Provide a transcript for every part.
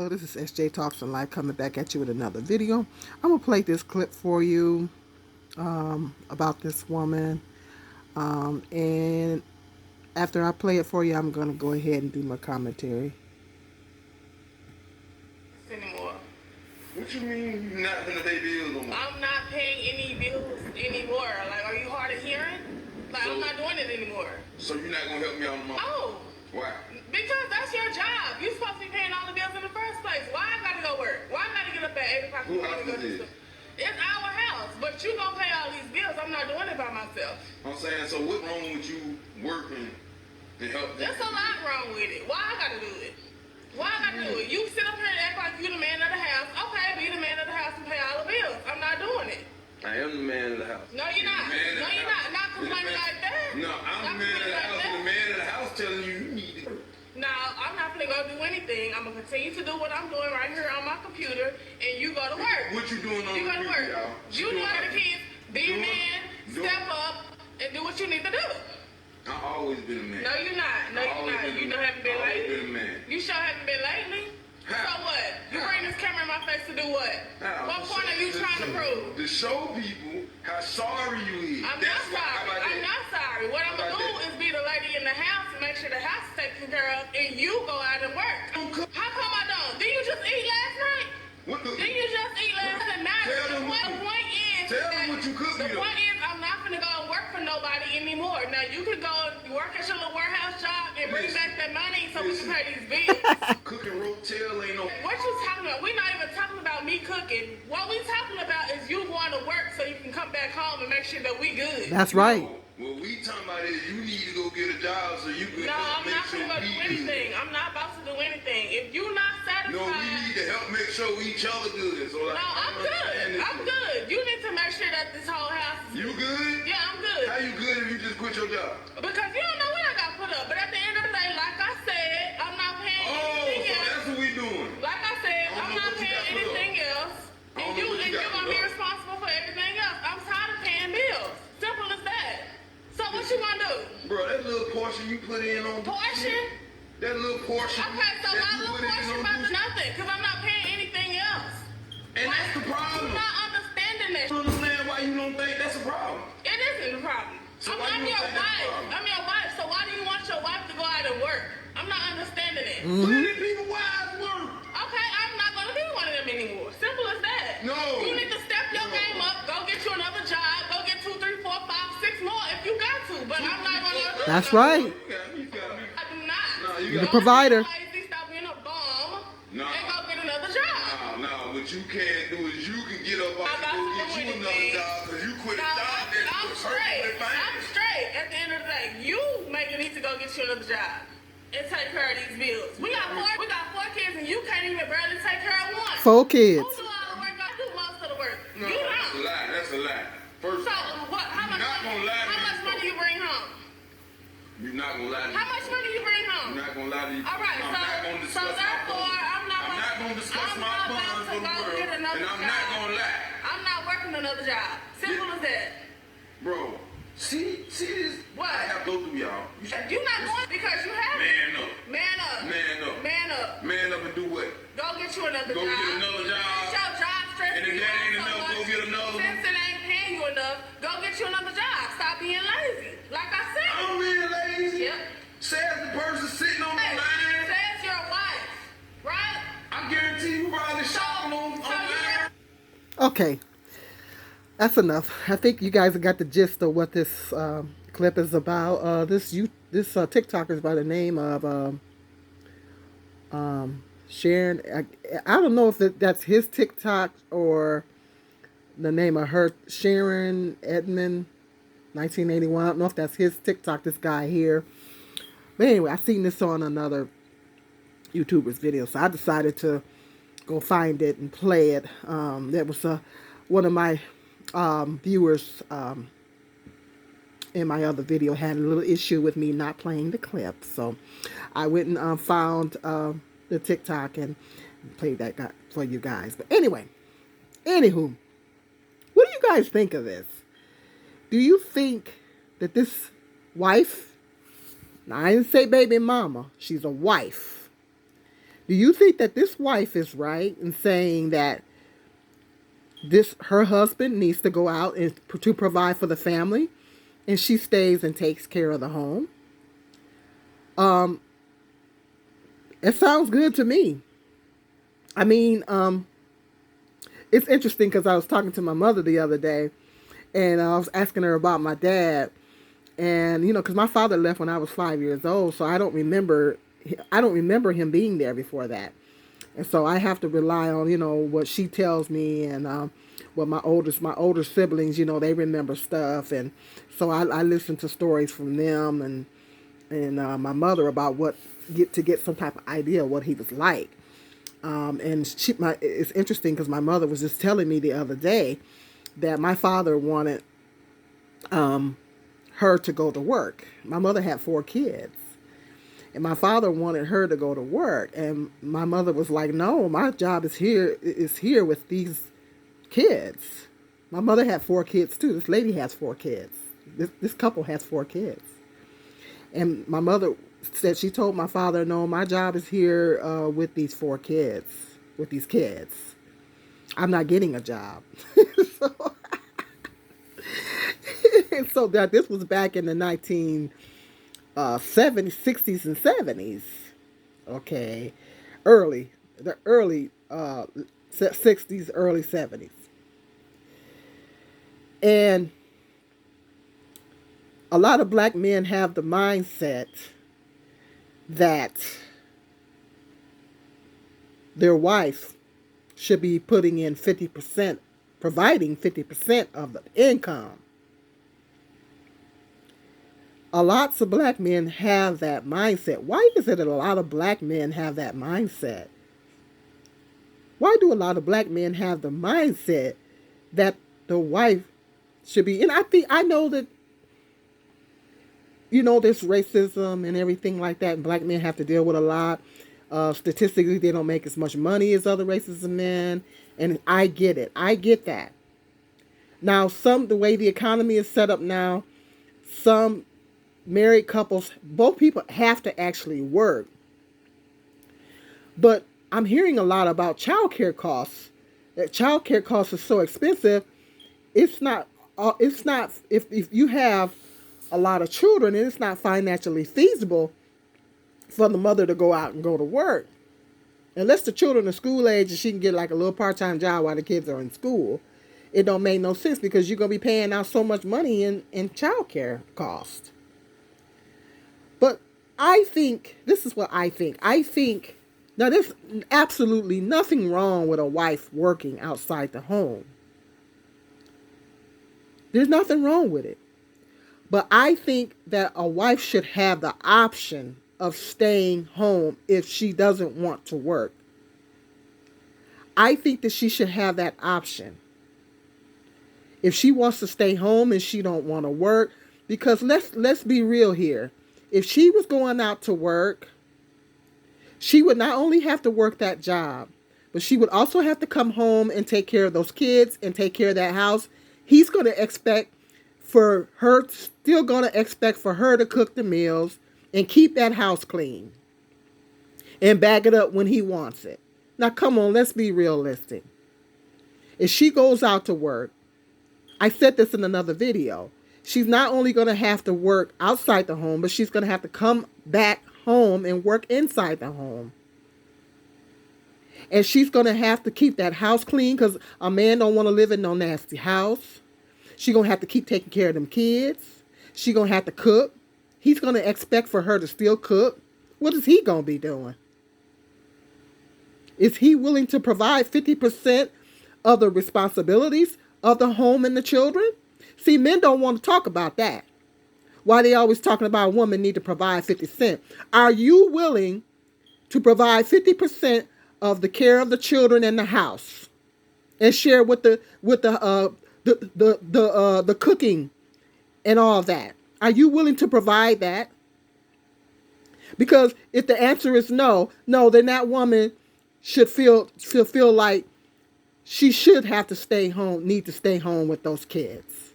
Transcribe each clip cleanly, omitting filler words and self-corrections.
Hello, this is SJ Talks and Life coming back at you with another video. I'm going to play this clip for you about this woman. And after I play it for you, I'm going to go ahead and do my commentary. Anymore. What you mean you're not going to pay bills no more? I'm not paying any bills anymore. Like, are you hard of hearing? Like, I'm not doing it anymore. So you're not going to help me out no more? No. Why? Because that's your job. You're supposed to be paying all the bills in the first place. Why I gotta go work? Why I gotta get up at 8 o'clock in the morning to go do stuff? It's our house, but you gonna pay all these bills. I'm not doing it by myself. I'm saying, so what's wrong with you working to help them? There's a lot wrong with it. Why I gotta do it? Why I gotta do it? You sit up here and act like you the man of the house. Okay, be the man of the house and pay all the bills. I'm not doing it. I am the man of the house. No, you're not. No, you're not. Not complaining like that. No, I'm the man of the house, and the man of the house telling you need it. No, I'm not gonna go do anything. I'm gonna continue to do what I'm doing right here on my computer, and you go to work. What you doing on you the go to computer, work. y'all? You know the kids. Be a man, step up, and do what you need to do. I've always been a man. No, you're not. No, you're not. You haven't been lately. I've always been a man. You sure haven't been lately? How? So what? You bring this camera in my face to do what? How? What point are you trying to prove? To show people how sorry you is. I'm not sorry. I'm not sorry. What I'm gonna do is be the lady in the house and make sure the house is taken care of, and you go out and work. How come I don't? Did you just eat last night? Did you just eat last night? The point is, tell them what you cooked. The point is, I'm not gonna go and work for nobody anymore. Now you can go and work at your little warehouse job and bring back that money so we can pay these bills. Cooking rotel ain't no. What you talking about? We're not even talking about me cooking. What we talking about is you going to work so you can come back home and make sure that we good. That's right. What we talking about is you need to go get a job so you can. No, I'm not gonna go do anything. I'm not about to do anything. If you're not satisfied. No, we need to help make sure each other good. So like, no, I'm good. I'm good. You need to make sure that this whole house is you good? Yeah, I'm good. How you good if you just quit your job? Because you don't know what I got put up. But at the end of the day, like I said, I'm not paying anything else. That's what we doing. Like I said, I'm not paying anything else. And you're gonna be responsible for everything else. I'm tired of paying bills. Simple as that. So what you gonna do? Bro, that little portion you put in on portion? That little portion. Okay, so my little portion about nothing, because I'm not paying anything else. And that's the problem. I'm not understanding that. I don't understand why you don't think that's a problem. It isn't a problem. So I'm your wife. I'm your wife. So why do you want your wife to go out and work? I'm not understanding it. Let people wives work. Okay, I'm not gonna be one of them anymore. Simple as that. No. You need to step your game up. Go get you another job. Go get 2, 3, 4, 5, 6 more if you got to. But I'm not gonna. That's right. You got me. I do not. No, You're the provider. Stop being a bum no. and go get another job. No. What you can't do is you can get up and go get you another job because you quit a job I'm straight. I'm straight. At the end of the day, you maybe need to go get you another job and take care of these bills. We got 4 kids and you can't even barely take care of one. 4 kids. Who do all the work? I do most of the work. No, You that's a don't. lie. That's a lie. First, So what? How much money you bring home? You're not gonna lie to me. How much money you bring home? I'm not gonna lie to you. All right, I'm not gonna discuss therefore, I'm not gonna discuss my funds for the world, and I'm not gonna lie. I'm not working another job. Simple as that. Bro, see this? What? I have to go through y'all. You're not going because you have Man up. Man up. Man up. Man up. Man up and do what? Go get you another Go job. get another job. Get your job stressed. And if that ain't enough, go get another one. Since it ain't paying you enough, go get you another job. Stop being lazy. Like I said. I'm being lazy. Yep. Says the person sitting on the line. Says your wife. Right? I guarantee you probably shopping online. Okay. That's enough. I think you guys have got the gist of what this clip is about. This TikToker is by the name of Sharon. I don't know if that's his TikTok or the name of her, Sharon Edmond, 1981. I don't know if that's his TikTok, this guy here. But anyway, I seen this on another YouTuber's video, so I decided to go find it and play it. That was one of my viewers in my other video had a little issue with me not playing the clip, so I went and found the TikTok and played that for you guys. But anyway, anywho, what do you guys think of this? Do you think that this wife, now I didn't say baby mama, she's a wife. Do you think that this wife is right in saying that this her husband needs to go out and to provide for the family, and she stays and takes care of the home? Um, it sounds good to me. I mean, it's interesting because I was talking to my mother the other day, and I was asking her about my dad, and because my father left when I was 5 years old, so I don't remember him being there before that, and so I have to rely on what she tells me, and what my older siblings, they remember stuff, and so I listen to stories from them and my mother about get some type of idea of what he was like. And it's interesting because my mother was just telling me the other day that my father wanted her to go to work. My mother had 4 kids, and my father wanted her to go to work. And my mother was like, "No, my job is here with these kids." My mother had 4 kids too. This lady has 4 kids. This couple has 4 kids. And my mother said she told my father, "No, my job is here with these 4 kids, with these kids. I'm not getting a job." so, so that this was back in the 1970s, 60s, and 70s. Okay, the early 60s, early 70s, and a lot of black men have the mindset that their wife should be putting in 50%, providing 50% of the income. A lots of black men have that mindset. Why is it that a lot of black men have that mindset? Why do a lot of black men have the mindset that the wife should be? And I know that there's racism and everything like that, and black men have to deal with a lot. Statistically, they don't make as much money as other races of men, and I get it. I get that. Now, the way the economy is set up now, some married couples, both people have to actually work. But I'm hearing a lot about childcare costs. That childcare costs are so expensive. It's not. If you have a lot of children, and it's not financially feasible for the mother to go out and go to work. Unless the children are school age and she can get like a little part-time job while the kids are in school, it don't make no sense because you're going to be paying out so much money in child care cost. But I think, this is what I think. Now there's absolutely nothing wrong with a wife working outside the home. There's nothing wrong with it. But I think that a wife should have the option of staying home if she doesn't want to work. I think that she should have that option. If she wants to stay home and she don't want to work, because let's be real here. If she was going out to work, she would not only have to work that job, but she would also have to come home and take care of those kids and take care of that house. He's going to expect for her to cook the meals and keep that house clean and bag it up when he wants it. Now, come on, let's be realistic. If she goes out to work, I said this in another video, she's not only going to have to work outside the home, but she's going to have to come back home and work inside the home. And she's going to have to keep that house clean because a man don't want to live in no nasty house. She's going to have to keep taking care of them kids. She's going to have to cook. He's going to expect for her to still cook. What is he going to be doing? Is he willing to provide 50% of the responsibilities of the home and the children? See, men don't want to talk about that. Why they always talking about a woman need to provide 50%. Are you willing to provide 50% of the care of the children in the house and share with the cooking and all that? Are you willing to provide that? Because if the answer is no, then that woman should feel like she should have to stay home, need to stay home with those kids.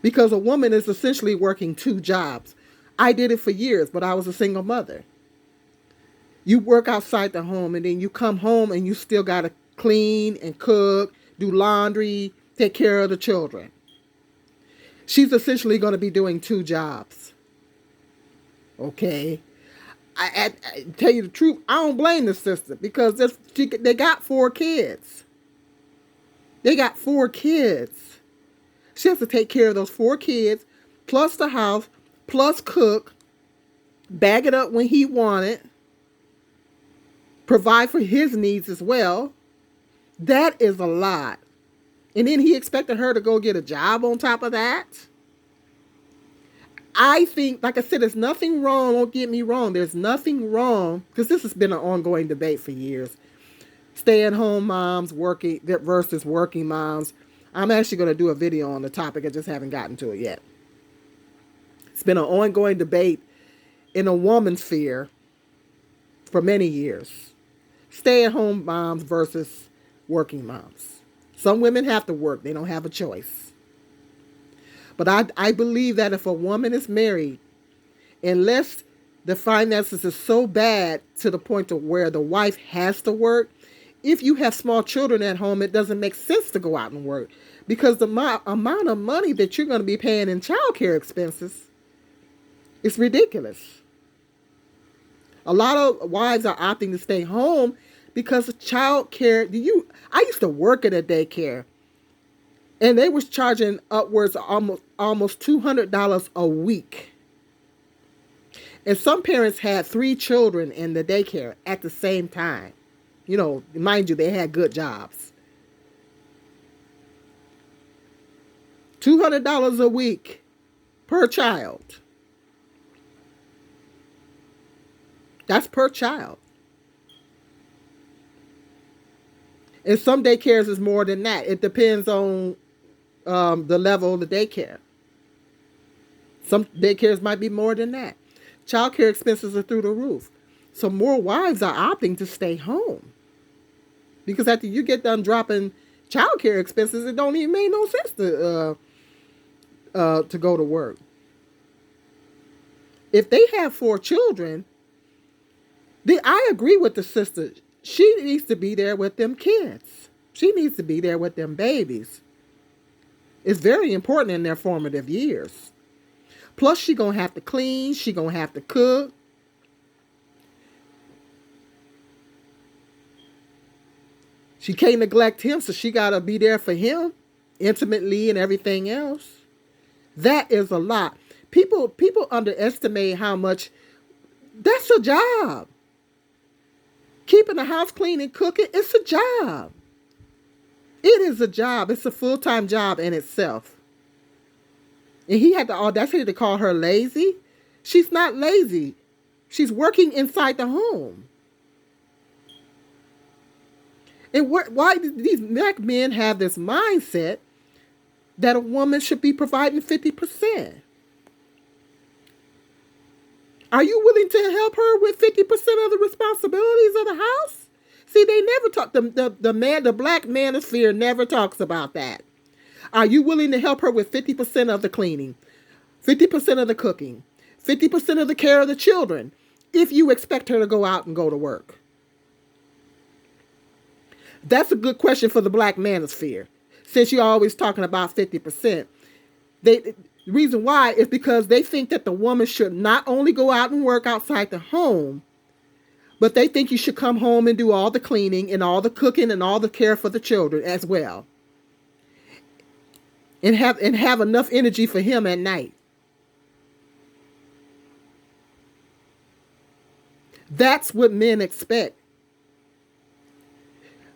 Because a woman is essentially working 2 jobs. I did it for years, but I was a single mother. You work outside the home and then you come home and you still got to clean and cook, do laundry, take care of the children. She's essentially going to be doing 2 jobs. Okay. I tell you the truth, I don't blame the sister because they got 4 kids. They got 4 kids. She has to take care of those 4 kids, plus the house, plus cook, bag it up when he want it, provide for his needs as well. That is a lot. And then he expected her to go get a job on top of that. I think, like I said, there's nothing wrong. Don't get me wrong. There's nothing wrong, because this has been an ongoing debate for years. Stay-at-home moms working versus working moms. I'm actually going to do a video on the topic. I just haven't gotten to it yet. It's been an ongoing debate in a woman's sphere for many years. Stay-at-home moms versus working moms. Some women have to work. They don't have a choice. But I believe that if a woman is married, unless the finances are so bad to the point of where the wife has to work, if you have small children at home, it doesn't make sense to go out and work, because the amount of money that you're going to be paying in childcare expenses is ridiculous. A lot of wives are opting to stay home because of childcare. I used to work at a daycare, and they was charging upwards of almost $200 a week. And some parents had 3 children in the daycare at the same time. You know, mind you, they had good jobs. $200 a week per child. That's per child. And some daycares is more than that. It depends on the level of the daycare. Some daycares might be more than that. Childcare expenses are through the roof. So more wives are opting to stay home. Because after you get done dropping childcare expenses, it don't even make no sense to go to work. If they have 4 children, then I agree with the sister. She needs to be there with them kids. She needs to be there with them babies. It's very important in their formative years. Plus, she gonna have to clean. She gonna have to cook. She can't neglect him, so she gotta be there for him, intimately and everything else. That is a lot. People underestimate how much. That's a job. Keeping the house clean and cooking, it's a job. It is a job. It's a full-time job in itself. And he had the audacity to call her lazy. She's not lazy. She's working inside the home. And why do these black men have this mindset that a woman should be providing 50%? Are you willing to help her with 50% of the responsibilities of the house? See, they never talk. The black manosphere never talks about that. Are you willing to help her with 50% of the cleaning, 50% of the cooking, 50% of the care of the children, if you expect her to go out and go to work? That's a good question for the black manosphere, since you're always talking about 50%. The reason why is because they think that the woman should not only go out and work outside the home, but they think you should come home and do all the cleaning and all the cooking and all the care for the children as well. And have enough energy for him at night. That's what men expect.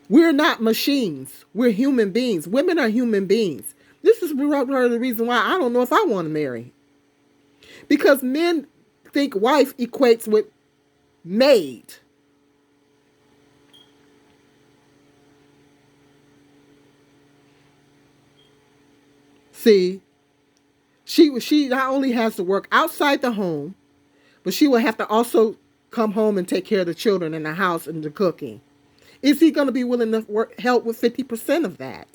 We're not machines. We're human beings. Women are human beings. This is part of the reason why I don't know if I want to marry. Because men think wife equates with maid. See, she not only has to work outside the home, but she will have to also come home and take care of the children in the house and the cooking. Is he going to be willing to help with 50% of that?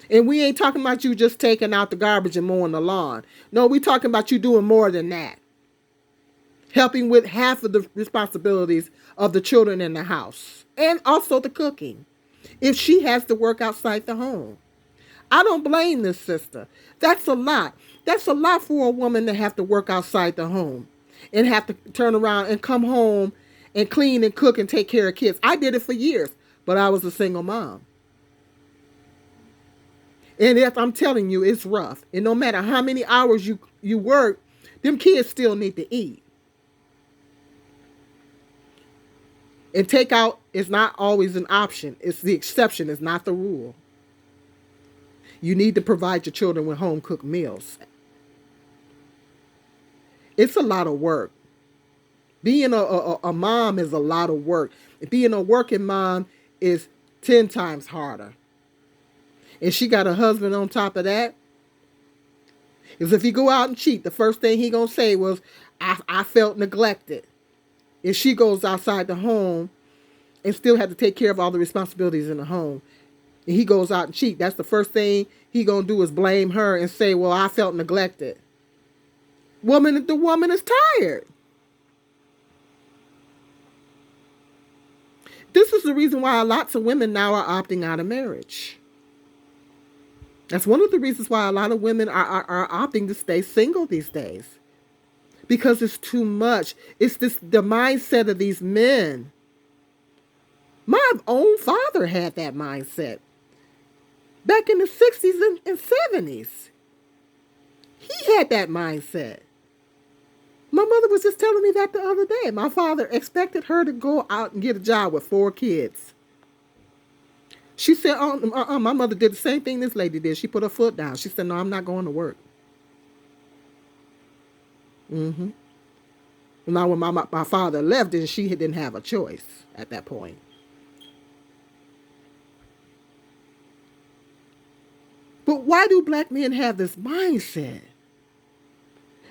And we ain't talking about you just taking out the garbage and mowing the lawn. No, we're talking about you doing more than that. helping with half of the responsibilities of the children in the house, and also the cooking, if she has to work outside the home. I don't blame this sister. That's a lot. That's a lot for a woman to have to work outside the home and have to turn around and come home and clean and cook and take care of kids. I did it for years, but I was a single mom. And if I'm telling you, it's rough. And no matter how many hours you work, them kids still need to eat. And takeout is not always an option. It's the exception, it's not the rule. You need to provide your children with home cooked meals. It's a lot of work. Being a mom is a lot of work. Being a working mom is 10 times harder. And she got a husband on top of that. Because if he go out and cheat, the first thing he gonna say was, I felt neglected. If she goes outside the home and still have to take care of all the responsibilities in the home, and he goes out and cheat, that's the first thing he gonna do is blame her and say, well, I felt neglected. The woman is tired. This is the reason why lots of women now are opting out of marriage. That's one of the reasons why a lot of women are opting to stay single these days. Because it's too much. It's the mindset of these men. My own father had that mindset. Back in the 60s and 70s. He had that mindset. My mother was just telling me that the other day. My father expected her to go out and get a job with 4 kids. She said, my mother did the same thing this lady did. She put her foot down. She said, no, I'm not going to work. Now, when my father left, then she didn't have a choice at that point. But why do black men have this mindset?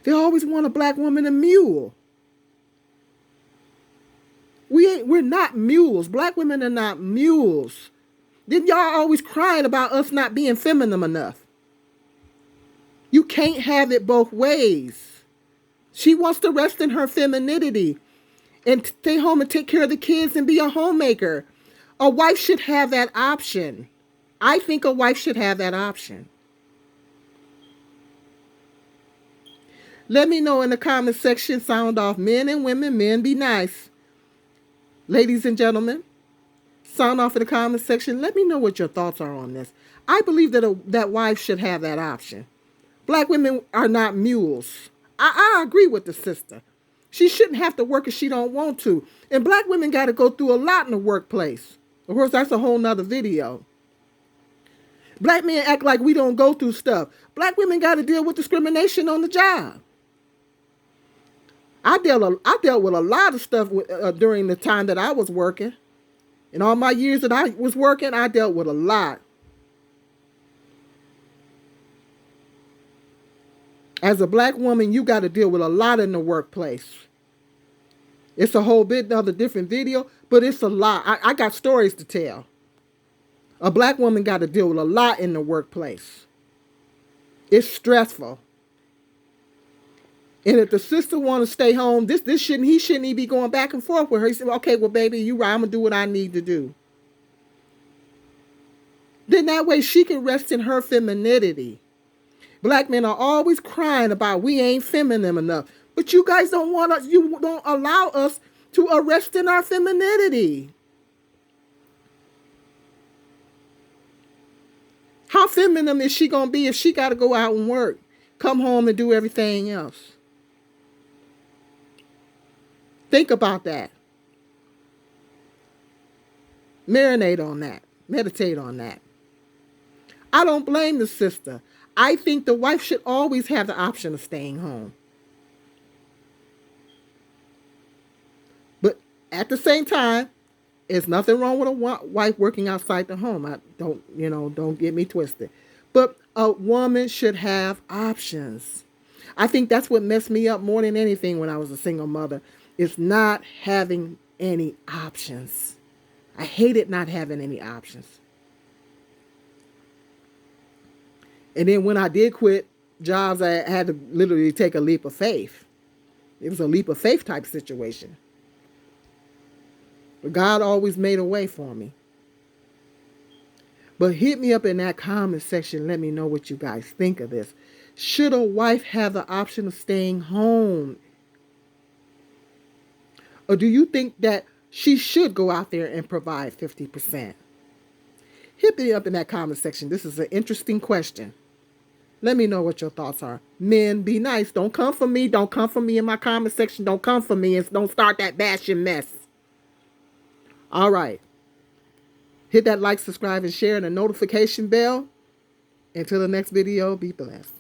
They always want a black woman a mule. We're not mules. Black women are not mules. Then y'all always crying about us not being feminine enough. You can't have it both ways. She wants to rest in her femininity and stay home and take care of the kids and be a homemaker. A wife should have that option. I think a wife should have that option. Let me know in the comment section. Sound off, men and women. Men, be nice. Ladies and gentlemen, sound off in the comment section. Let me know what your thoughts are on this. I believe that wives should have that option. Black women are not mules. I agree with the sister. She shouldn't have to work if she don't want to. And black women got to go through a lot in the workplace. Of course, that's a whole nother video. Black men act like we don't go through stuff. Black women got to deal with discrimination on the job. I dealt with a lot of stuff during the time that I was working. In all my years that I was working, I dealt with a lot. As a black woman, you got to deal with a lot in the workplace. It's a whole bit of a different video, but it's a lot. I got stories to tell. A black woman got to deal with a lot in the workplace. It's stressful. And if the sister want to stay home, he shouldn't even be going back and forth with her. He said, okay, well, baby, you right. I'm going to do what I need to do. Then that way she can rest in her femininity. Black men are always crying about we ain't feminine enough. But you guys don't want us, you don't allow us to rest in our femininity. How feminine is she going to be if she got to go out and work, come home and do everything else? Think about that. Marinate on that. Meditate on that. I don't blame the sister. I think the wife should always have the option of staying home. But at the same time, there's nothing wrong with a wife working outside the home. Don't get me twisted. But a woman should have options. I think that's what messed me up more than anything when I was a single mother. Is not having any options. I hated not having any options. And then when I did quit jobs, I had to literally take a leap of faith. It was a leap of faith type situation. But God always made a way for me. But hit me up in that comment section. Let me know what you guys think of this. Should a wife have the option of staying home? Or do you think that she should go out there and provide 50%? Hit me up in that comment section. This is an interesting question. Let me know what your thoughts are. Men, be nice. Don't come for me. Don't come for me in my comment section. Don't come for me and don't start that bashing mess. All right. Hit that like, subscribe, and share, and the notification bell. Until the next video, be blessed.